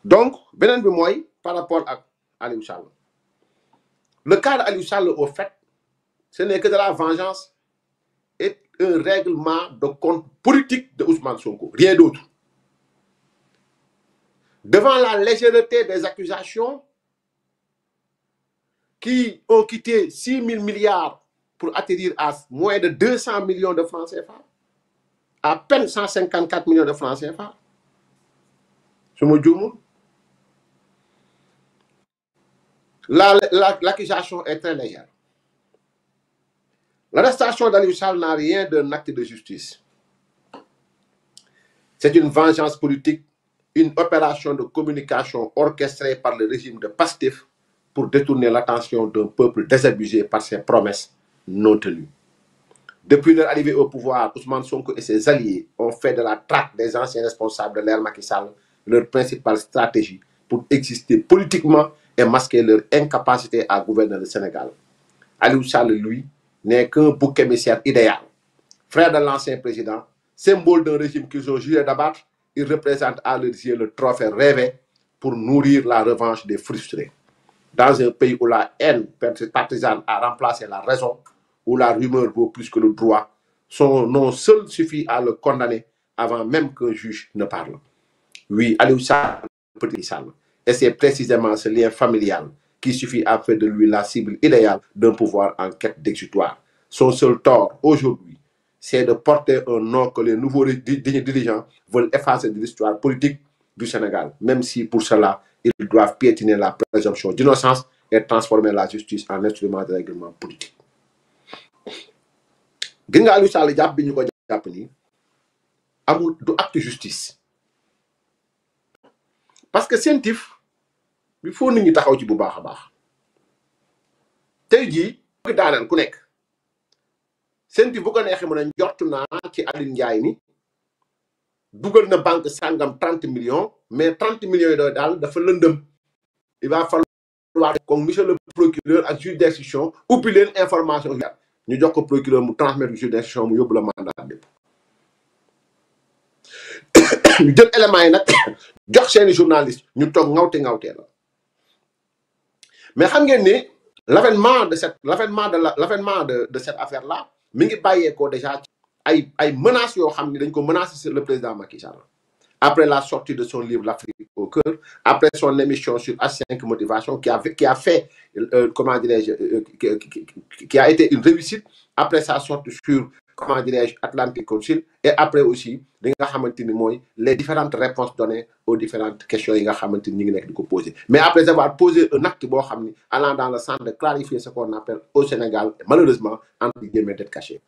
donc beneen bi mooy par rapport ak Aliou Sall le cas de Aliou Sall au fait ce n'est que de la vengeance et un règlement de compte politique de Ousmane Sonko, rien d'autre. Devant la légèreté des accusations qui ont quitté 6 000 milliards pour atterrir à moins de 200 millions de francs CFA, à peine 154 millions de francs CFA, je me dis, l'accusation est très légère. L'arrestation d'Aliou Sall n'a rien d'un acte de justice. C'est une vengeance politique, une opération de communication orchestrée par le régime de Pastef pour détourner l'attention d'un peuple désabusé par ses promesses non tenues. Depuis leur arrivée au pouvoir, Ousmane Sonko et ses alliés ont fait de la traque des anciens responsables de l'ère Macky Sall leur principale stratégie pour exister politiquement et masquer leur incapacité à gouverner le Sénégal. Aliou Sall, lui, n'est qu'un bouc émissaire idéal. Frère de l'ancien président, symbole d'un régime qu'ils ont juré d'abattre, il représente à leurs yeux le trophée rêvé pour nourrir la revanche des frustrés. Dans un pays où la haine partisane a remplacé la raison, où la rumeur vaut plus que le droit, son nom seul suffit à le condamner avant même qu'un juge ne parle. Oui, Aliou Sall, petit Sall, et c'est précisément ce lien familial qui suffit à faire de lui la cible idéale d'un pouvoir en quête d'exutoire. Son seul tort aujourd'hui, c'est de porter un nom que les nouveaux dirigeants veulent effacer de l'histoire politique du Sénégal, même si pour cela, ils doivent piétiner la présomption d'innocence et transformer la justice en instrument de règlement politique. gis nga Aliou Sall jàpp bi ñu ko jàpp nii amul du acte justice parce que CENTIF il faut nit ñi taxaw ci bu baax a baax tey jii bëgg daaneel ku nekk CENTIF bu ko neexee mën a njort naa ci Aline Ndiaye ni dugal na banque sangam 30 millions mais 30 millions yi doon daal dafa lëndëm il va falloir comme monsieur le procureur ak juge d'instruction ubbi leen information yi ñu jox ko procureur mu transmettre juge d'instruction mu yóbbu la mandat dépôt ñu jël éléments yi nag jox seeni journaliste ñu toog ngawtee la mais xam ngeen ni l'avènement de cette affaire là mi ngi bàyyeekoo déjà ay menaces yoo xam ni dañ ko menacer sur le président Macky Sall après la sortie de son livre L'Afrique au cœur, après son émission sur H5 Motivation qui a fait comment dirais-je qui a été une réussite après sa sortie sur comment dirais-je Atlantic Council et après aussi li nga xamante ni mooy les différentes réponses données aux différentes questions yi nga xamante ni ñu ngi nekk di ko poser mais après avoir posé un acte boo xam ni allant dans le sens de clarifier ce qu'on appelle au Sénégal malheureusement entre guillemets d'être caché.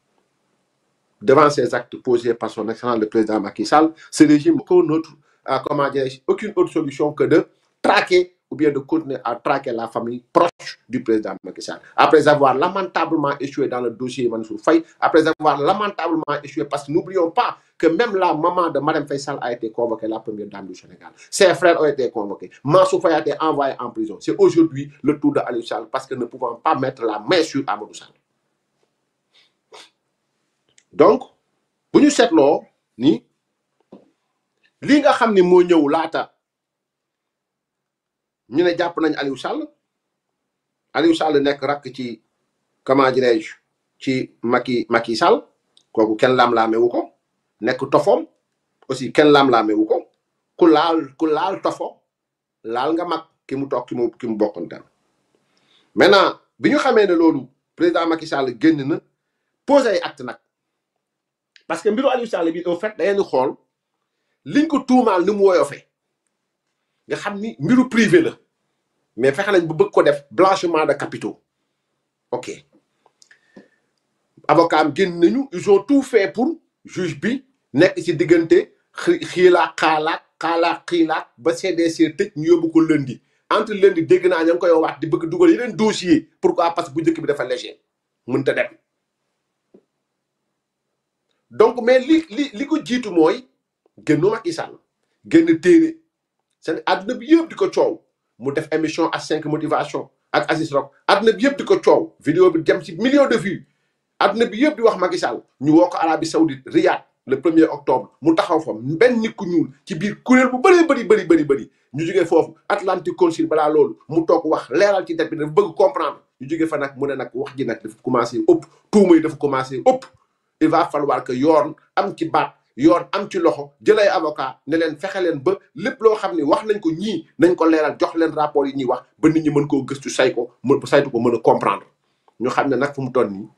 Devant ces actes posés par son excellence le président Macky Sall, ce régime aucune autre solution que de traquer ou bien de continuer à traquer la famille proche du président Macky Sall. Après avoir lamentablement échoué dans le dossier Mansour Faye, après avoir lamentablement échoué, parce que n'oublions pas que même la maman de Mme Faye Sall a été convoquée, la première dame du Sénégal. Ses frères ont été convoqués. Mansour Faye a été envoyé en prison. C'est aujourd'hui le tour de Aliou Sall parce que ne pouvons pas mettre la main sur Amadou Sall. Donc, bu ñu seetloo ni li nga xam ni moo ñëw laata ñu ne jàpp nañ Aliou Sall nekk rakk ci comment dirais-je ci Macky Sall kooku kenn lam-laamewu ko nekk tofom aussi kenn lam-laamewu ko ku laal tofo laal nga mag ki mu toog ki mu bokkantal maintenant bi ñu xamee ne loolu président Macky Sall génn na posé ay acte nag parce que mbiru Aliou Sall bi au fait da ngeen di xool liñ ko tuumaal ni mu woyofee nga xam ni mbiru privé la mais fexe nañ bu bëgg ko def blanchiment de capitaux ok avocat am génn nañu ils ont tout fait pour juge bi nekk ci diggante xiilaak ba CDC tëj ñu yóbbu ko lundi entre lundi dégg naa ña ngi koy wax di bëgg dugal yeneen dossier pourquoi parce que bu njëkk bi dafa léger mënta dem donc mais li ko jiitu mooy génnu Macky Sall génn téere seen àdduna bi yëpp di ko coow mu def émission H5 Motivation ak Aziz Rock àdduna bi yëpp di ko coow vidéo bi dem ci millions de vues àdduna bi yëpp di wax Macky Sall ñu woo ko Arabie Saoudite Riyad le 1er octobre mu taxaw fa benn nit ku ñuul ci biir kuréel bu bëri ñu jógee foofu Atlantic Council balaa loolu mu toog wax leeral ci dette bi dafa bëgg comprendre ñu jógee fa nag mu ne nag wax ji nag dafa commencé ëpp tuuma yi dafa commencé ëpp il va falloir que yoon am ci baat yoon am ci loxo jëlay avocat ne leen fexe leen ba lépp loo xam ne wax nañ ko ñii nañ ko leeral jox leen rapport yi ñuy wax ba nit ñi mën koo gëstu saytu ko mën a comprendre ñu xam ne nag fu mu toll nii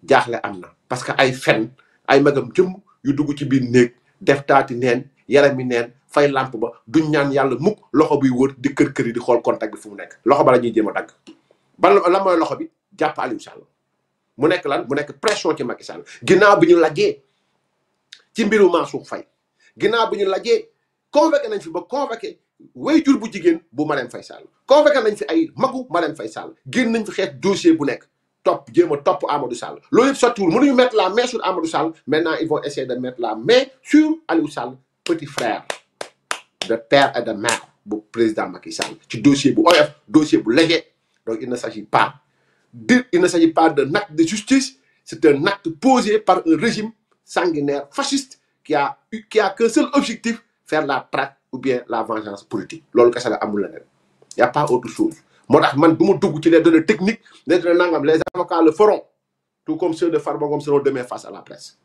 jaaxle am na parce que ay fen ay magam jëmm yu dugg ci biir néeg def taati neen yarami neen fay lampe ba duñ ñaan yàlla mukk loxo buy wër di kër yi di xool contact bi fu mu nekk loxo ba la ñuy jéem a dagg ban la mooy loxo bi jàpp Aliou Sall mu nekk lan mu nekk pression ci Macky Sall ginnaaw bi ñu lajjee ci mbiru Mansour Faye ginnaaw bi ñu lajjee convoqué nañ fi ba convoqué way jur bu jigéen bu Marème Faye Sall convoqué nañ fi ay magu Marème Faye Sall génn nañ fi xeet dossier bu nekk topp jéem a topp Amadou Sall loolu yëpp sottiwul mënuñu mettre la main sur Amadou Sall maintenant ils vont essayer de mettre la main sur Aliou Sall petit frère de père et de mère bu président Macky Sall ci dossier bu oyof dossier bu léger donc il ne s'agit pas d'un acte de justice c'est un acte posé par un régime sanguinaire fasciste qui a qu'un seul objectif faire la traque ou bien la vengeance politique loolu kese la amul leneen y a pas autre chose moo tax man du ma dugg ci les données techniques les données nangam les avocats le feront tout comme ceux de Farba Ngom seront demain face à la presse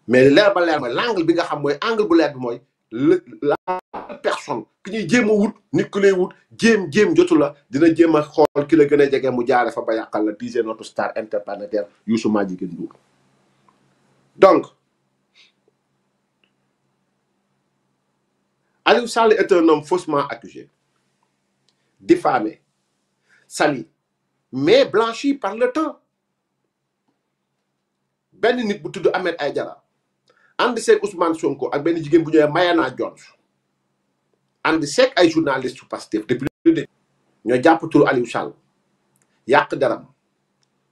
mais leer ba leer mooy l'angle bi nga xam mooy angle bu leer bi mooy la personne ki ñuy jéem a wut nit ku lay wut jéem jotu la dina jéem a xool ki la gën a jege mu jaare fa ba yàqal la disait notre star interplanétaire Youssou Madjiguène Ndour donc Aliou Sall est un homme faussement accusé diffamé sali mais blanchi par le temps benn nit bu tudd Ahmed Aïdara ànd seeg Ousmane Sonko ak benn jigéen bu ñëwee Mayana Jones ànd seeg ay journalistes Pastef depuis le début ñoo jàpp turu Aliou Sall yàq deram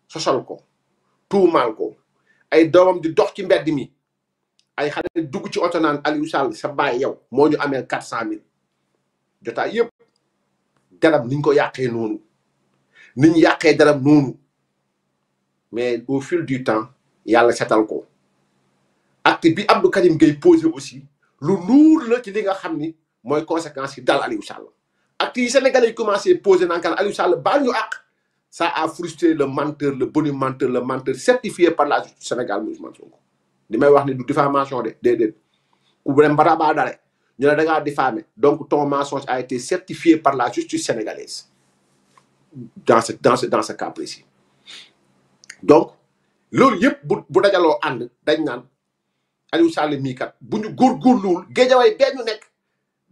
sosal ko tuumaal ko ay doomam di dox ci mbedd mi ay xale dugg ci oto naan Aliou Sall sa baay yow moo ñu amee 400 000 jotaay yëpp deram niñ ko yàqee noonu niñ yàqee deram noonu mais au fil du temps yàlla setal ko acte bi Abdou Karim Gueye posé aussi lu nuur la ci li nga xam ni mooy conséquences yi dal Aliou Sall acte yi Sénégalais yi commencé posé naan kan Aliou Sall baal ñu àq ça a frustré le menteur le bonimenteur le menteur certifié par la justice Sénégal muy Ousmane Sonko li may wax ni du diffamation de déedéet ku dem ba rabaa dare ñu ne da ngaa diffamé donc ton mensonge a été certifié par la justice sénégalaise dans ce cas précis donc loolu yëpp bu dajaloo ànd dañ naan Aliou Sall mii kat bu ñu góorgóorluwul géejawaay bee ñu nekk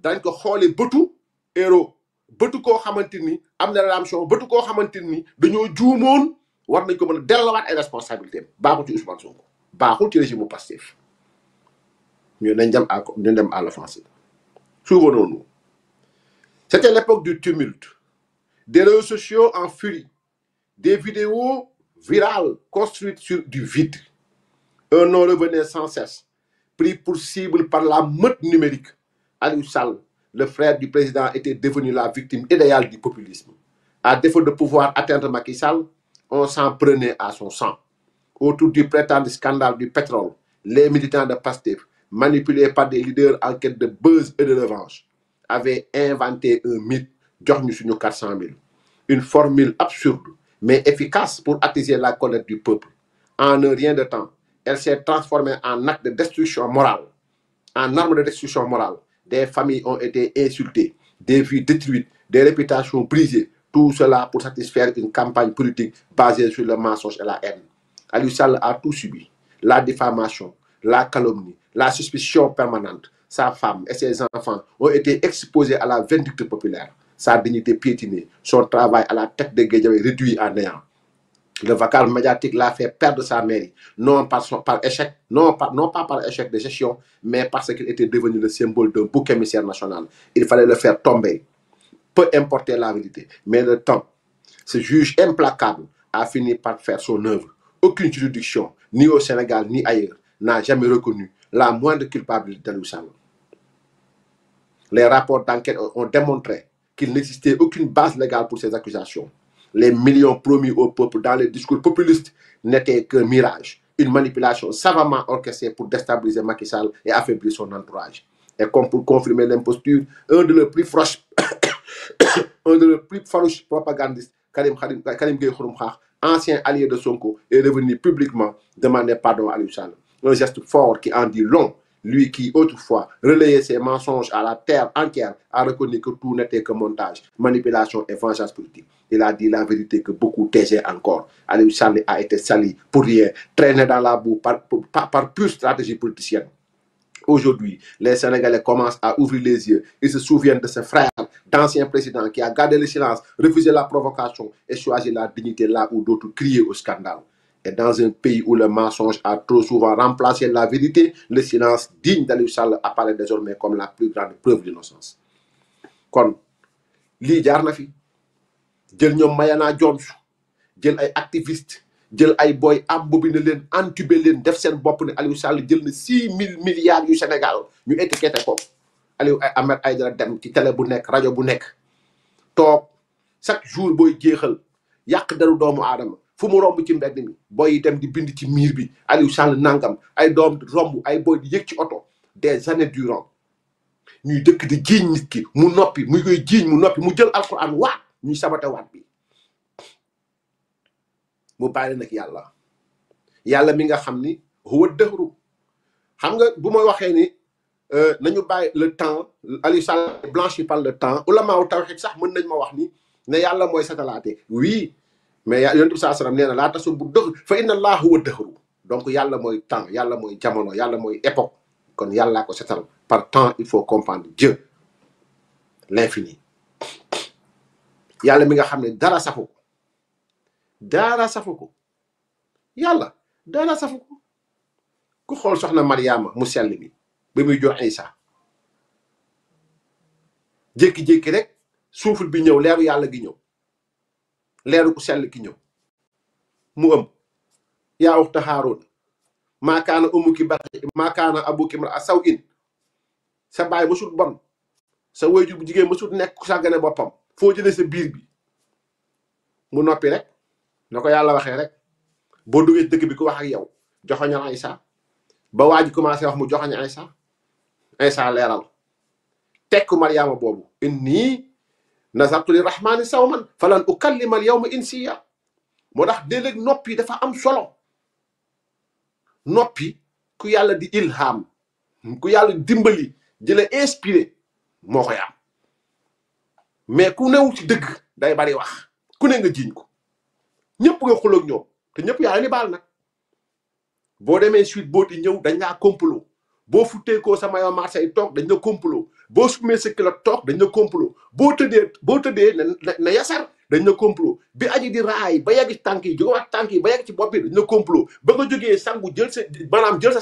dañ ko xoolee bëtu héros bëtu koo xamante ni am na rédemption bëtu koo xamante ni dañoo juumoon war nañ ko mën a delluwaat ay responsabilités baaxul ci Ousmane Sonko baaxul ci régime bu Pastef ñu dem à l'offensive. Souvenons-nous, c'était l'époque du tumulte, des réseaux sociaux en furie, des vidéos virales construites sur du vide. Un nom revenait sans cesse, pris pour cible par la meute numérique. Aliou Sall, le frère du président, était devenu la victime idéale du populisme. À défaut de pouvoir atteindre Macky Sall, on s'en prenait à son sang. Autour du prétendu scandale du pétrole, les militants de Pastef, manipulés par des leaders en quête de buzz et de revanche, avaient inventé un mythe, jox ñu suñu 400 000. Une formule absurde, mais efficace pour attiser la colère du peuple. En un rien de temps, elle s'est transformée en acte de destruction morale, en arme de destruction morale. Des familles ont été insultées, des vies détruites, des réputations brisées. Tout cela pour satisfaire une campagne politique basée sur le mensonge et la haine. Aliou Sall a tout subi. La diffamation, la calomnie, la suspicion permanente. Sa femme et ses enfants ont été exposés à la vindicte populaire. Sa dignité piétinée, son travail à la tête de Guédiawaye réduit à néant. Le vacarme médiatique l'a fait perdre sa mairie, non pas par échec de gestion, mais parce qu'il était devenu le symbole d'un bouc émissaire national. Il fallait le faire tomber. Peu importer la vérité, mais le temps, ce juge implacable a fini par faire son œuvre. Aucune juridiction, ni au Sénégal, ni ailleurs, n'a jamais reconnu la moindre culpabilité d'Aliou Sall. Les rapports d'enquête ont démontré qu'il n'existait aucune base légale pour ces accusations. Les millions promis au peuple dans les discours populistes n'étaient qu'un mirage, une manipulation savamment orchestrée pour déstabiliser Macky Sall et affaiblir son entourage. Et comme pour confirmer l'imposture, un de leurs plus proches, un de leurs plus farouches propagandistes, Karim Gueye Xurum Xaax, ancien allié de Sonko, est revenu publiquement demander pardon à Aliou Sall. Un geste fort qui en dit long. Lui qui, autrefois, relayait ses mensonges à la terre entière, a reconnu que tout n'était que montage, manipulation et vengeance politique. Il a dit la vérité que beaucoup taisaient encore. Aliou Sall a été sali pour rien, traîné dans la boue par pure stratégie politicienne. Aujourd'hui, les Sénégalais commencent à ouvrir les yeux. Ils se souviennent de ce frère d'ancien président qui a gardé le silence, refusé la provocation et choisi la dignité là où d'autres criaient au scandale. Et dans un pays où le mensonge a trop souvent remplacé la vérité, le silence digne d'Aliou Sall apparaît désormais comme la plus grande preuve d'innocence. Kon lii jaar na fi jël ñoom Mayana Jones jël ay activistes jël ay boy am bobine leen entubé leen def seen bopp ne Aliou Sall jël na 6 000 milliards yu Sénégal ñu étiqueté ko Aliou Ahmed Aïdara dem ci télé bu nekk rajo bu nekk toog chaque jour booy jeexal yàq deru doomu aadama fu mu romb ci mbedd mi boy yi dem di bind ci miir bi Aliou Sall nangam ay doom romb ay boy di yëg ci oto des années durant ñuy dëkk di jiiñ nit ki mu noppi muy koy jiiñ mu noppi mu jël alxuraan waat ñuy sabate waat bi mu bàyyi nag yàlla mi nga xam ni huwa dëhru xam nga bu ma waxee ni nañu bàyyi le temps Aliou Sall blanchi par le temps ulama wu tawhid sax mën nañ ma wax ni ne yàlla mooy satalaate oui mais yonent bi sallallahu alayhi wasallam nee na laa tasubbu dëhr fa inna allaha huwa dëhru donc yàlla mooy temps yàlla mooy jamono yàlla mooy époque kon yàllaa ko setal par temps il faut comprendre Dieu l'infini yàlla mi nga xam ne dara safu ko yàlla dara safu ko ku xool soxna Mariama mu sell mi ba muy jox Isa jékki-jékki rek suuful bi ñëw leeru yàlla gi ñëw leeru ku sell ki ñëw mu ëmb yaa uxta Haaruun maa kaana ummuki baghi maa kaana abuki imra'a saw'in sa baay mësut bon sa waajur bu jigéen mësut nekk ku sàggane boppam foo jëlee sa biir bi mu noppi rek na ko yàlla waxee rek boo duggee dëkk bi ku wax ak yow joxoñal Isa ba waa ji commencé wax mu joxoñ Isa leeral tekku Mariama boobu inni nazartu lirrahmani sawman falan ukallima al yawma insiya moo tax léeg-léeg noppi dafa am solo noppi ku yàlla di ilham ku yàlla dimbali jële inspiré moo koy am mais ku newu ci dëgg day bari wax ku ne nga jiiñ ko ñëpp nga xuloog ñoom te ñëpp yaa ni baal nag boo demee suite boo di ñëw dañ laa complot boo futteekoo sa maillot Marseille toog dañ la complot boo sumee sa kilo toog dañ la complot boo tëddee na yasar dañ la complot bi aji di raay ba yegg ci tànk yi jógewaat tànk yi ba yegg ci bopp bi dañ la complot ba nga jógee sangu jël sa maanaam jël sa